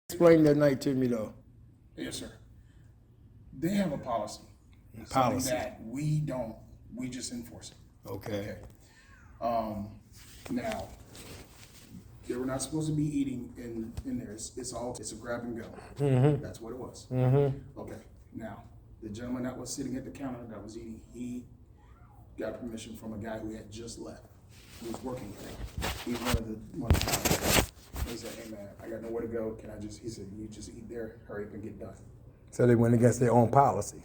Explain that night to me though. Yes, sir. They have a policy. Policy. Something that we don't. We just enforce it. Okay. Now, they were not supposed to be eating in there. It's a grab and go. Mm-hmm. That's what it was. Mm-hmm. Okay. Now, the gentleman that was sitting at the counter that was eating, he got permission from a guy who had just left, who was working with him. He's one of the guys. He said, "Hey man, I got nowhere to go. Can I just?" He said, "You just eat there. Hurry up and get done." So they went against their own policy.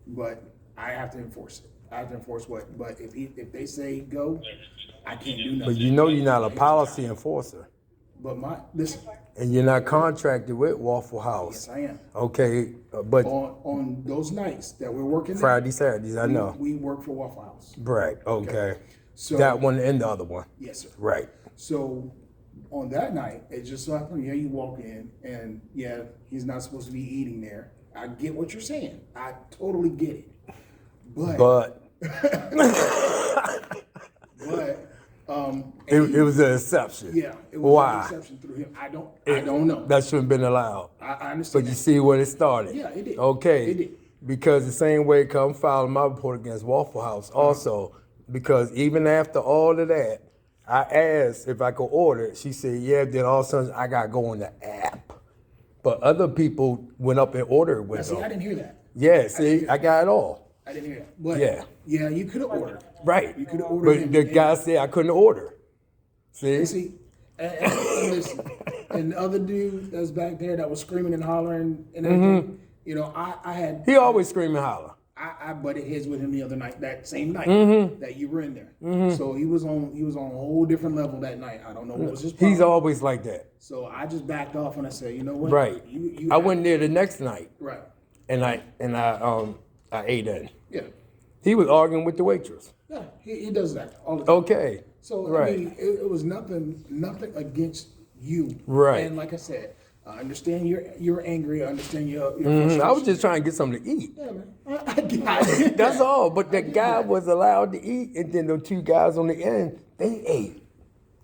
But I have to enforce it. I have to enforce what? But if they say go, I can't do nothing. But you know you're not a policy enforcer. But listen. And you're not contracted with Waffle House. Yes, I am. Okay, but on those nights that we're working Friday, Saturdays, I know. we work for Waffle House. Right, okay. So that one and the other one. Yes, sir. Right. So on that night, it just so happened, you walk in and he's not supposed to be eating there. I get what you're saying. I totally get it. But it was an exception. Yeah, it was Why? an exception through him. I don't know. That shouldn't have been allowed. I understand. But you see where it started. Yeah, it did. Okay. It did. Because the same way come filing my report against Waffle House also, because even after all of that, I asked if I could order it. She said, yeah, then all of a sudden I got to go on the app. But other people went up and ordered it with them. See, I didn't hear that. Yeah, see, I got it all. I didn't hear that. But yeah, you could have ordered. Right. You could have ordered. But the guy said I couldn't order. See? And listen, and the other dude that's back there that was screaming and hollering and everything, I had. He always scream and holler. I butted heads with him the other night, that same night that you were in there. So he was on a whole different level that night. I don't know what was his problem. He's always like that. So I just backed off and I said, you know what? Right. I went there the next night. Right. And I ate in. Yeah. He was arguing with the waitress. Yeah, he does that all the time. Okay. So right. I mean, it was nothing against you. Right. And like I said, I understand you're angry. I understand your I was just trying to get something to eat. Yeah, man. I got it. That's all. But the guy was allowed to eat, and then the two guys on the end, they ate.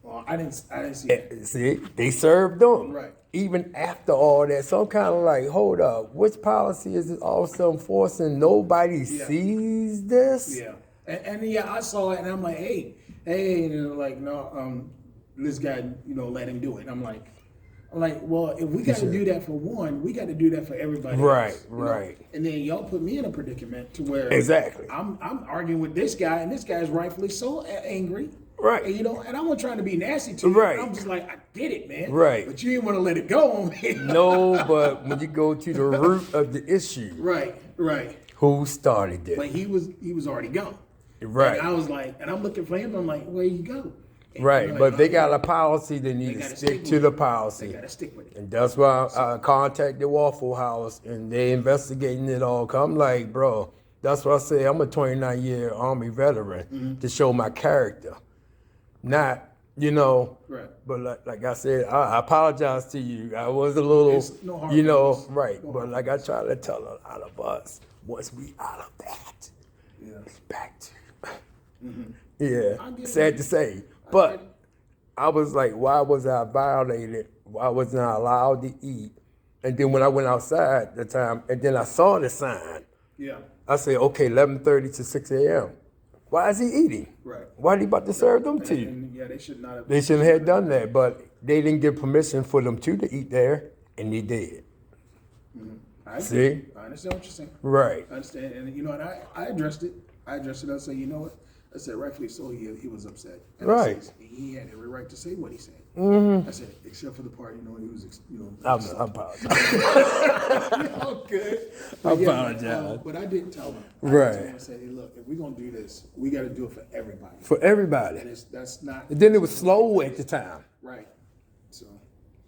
Well, I didn't see it. See, they served them. Right. Even after all that, so I'm kind of like, hold up, which policy is it also enforcing? Nobody sees this? Yeah. And I saw it, and I'm like, hey, and they're like, no, this guy, let him do it. And I'm like, well, if we got to do that for one, we got to do that for everybody else. Right. And then y'all put me in a predicament to where exactly I'm arguing with this guy, and this guy is rightfully so angry. Right. And, and I'm not trying to be nasty to you. Right. I'm just like, I get it, man. Right. But you didn't want to let it go on me. No, but when you go to the root of the issue. Right. Who started it? But he was already gone. Right. And I was like, and I'm looking for him. I'm like, where you go? And right. But they got a policy. They need to stick to the policy. They got to stick with it. And that's why I contacted Waffle House, and they investigating it all. I'm like, bro, that's what I say. I'm a 29-year Army veteran to show my character. Not, right. But like I said, I apologize to you. I was a little, right. But like I try to tell a lot of us, once we out of that, it's back to, sad to say. But I was like, why was I violated? Why wasn't I allowed to eat? And then when I went outside the time, and then I saw the sign, I said, okay, 11:30 to 6 a.m. Why is he eating? Right. Why are they about to serve them to you? And they should not have. They shouldn't have done that, but they didn't give permission for them to eat there, and they did. See? I understand what you're saying. Right. I understand, and I addressed it. I said, you know what? I said, rightfully so, he was upset. And right. I said, he had every right to say what he said. I said, except for the part, he was, I apologize. Okay. I apologize. But I didn't tell him. Right. I said, hey, look, if we're going to do this, we got to do it for everybody. For everybody. And that's not. And then it was slow at the time. Right. So.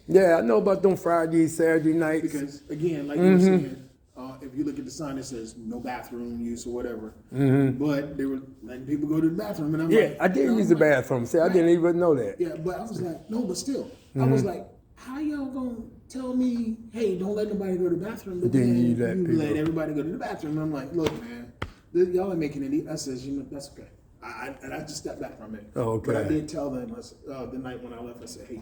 Yeah, I know about them Friday, Saturday nights. Because, again, like you were saying, if you look at the sign, it says no bathroom use or whatever. But they were letting people go to the bathroom. And I'm like, I did use the bathroom. See, I didn't even know that. Yeah, but I was like, no, but still. I was like, how y'all going to tell me, hey, don't let nobody go to the bathroom, but then you let everybody go to the bathroom? And I'm like, look, man, y'all ain't making it. I says, that's okay. And I just stepped back from it. Oh, okay. But I did tell them the night when I left, I said, hey,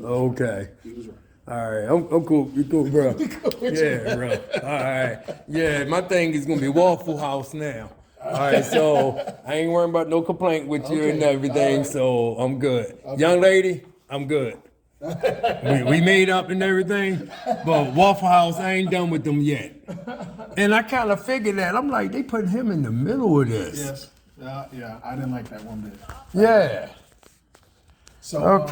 Okay. He was right. All right, I'm cool. You cool, bro? Yeah, bro. All right. Yeah, my thing is gonna be Waffle House now. All right, so I ain't worrying about no complaint with you and Okay, everything, all right. so I'm good. Young lady, I'm good. we made up and everything, but Waffle House, I ain't done with them yet. And I kind of figured that. I'm like, they put him in the middle of this. Yes. Yeah, I didn't like that one bit. Yeah. So, Okay.